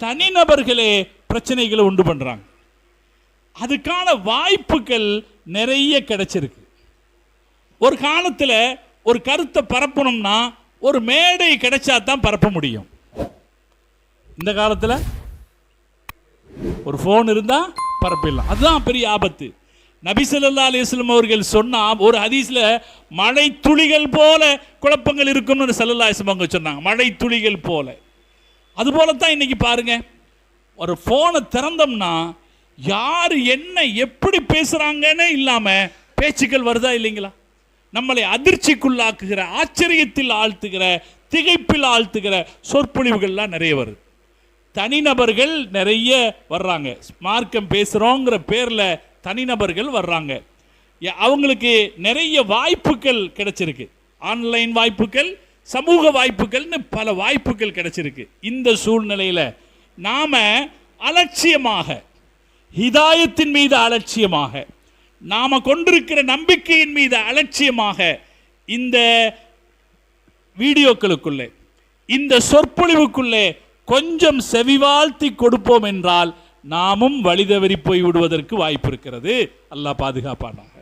தனிநபர்களே பிரச்சனைகளை உண்டு பண்றாங்க. அதுக்கான வாய்ப்புகள் நிறைய கிடைச்சிருக்கு. ஒரு காலத்துல ஒரு கருத்தை பரப்பணும்னா ஒரு மேடை கிடைச்சா தான் பரப்ப முடியும். இந்த காலத்துல ஒரு போன் இருந்தா பரப்பிடலாம். அதுதான் பெரிய ஆபத்து. நபி ஸல்லல்லாஹு அலைஹி வஸல்லம் அவர்கள் சொன்ன ஒரு ஹதீஸ்ல மழை துளிகள் போல குழப்பங்கள் இருக்கும்னு ஸல்லல்லாஹு அலைஹி வஸல்லம் சொன்னாங்க. மழை துளிகள் போல. அதுபோல தான் இன்னைக்கு பாருங்க, ஒரு போனை திறந்தோம்னா யார் என்ன எப்படி பேசுறாங்கன்னு இல்லாம பேச்சுக்கள் வருதா இல்லைங்களா? நம்மளை அதிர்ச்சிக்குள்ளாக்குகிற, ஆச்சரியத்தில் ஆழ்த்துகிற, திகைப்பில் ஆழ்த்துகிற சொற்பொழிவுகள்லாம் நிறைய வருது. தனிநபர்கள் நிறைய வர்றாங்க. மார்க்கம் பேசுறோங்கிற பேர்ல தனிநபர்கள் வர்றாங்க. அவங்களுக்கு நிறைய வாய்ப்புகள் கிடைச்சிருக்கு. ஆன்லைன் வாய்ப்புகள், சமூக வாய்ப்புகள்னு பல வாய்ப்புகள் கிடைச்சிருக்கு. இந்த சூழ்நிலையில நாம அலட்சியமாக, ஹிதாயத்தின் மீது அலட்சியமாக, நாம கொண்டிருக்கிற நம்பிக்கையின் மீது அலட்சியமாக இந்த வீடியோக்களுக்குள்ளே, இந்த சொற்பொழிவுக்குள்ளே கொஞ்சம் செவிவாழ்த்தி கொடுப்போம் என்றால் நாமும் வழிதவறி போய் விடுவதற்கு வாய்ப்பு இருக்கிறது. அல்லாஹ் பாதுகாப்பானாக.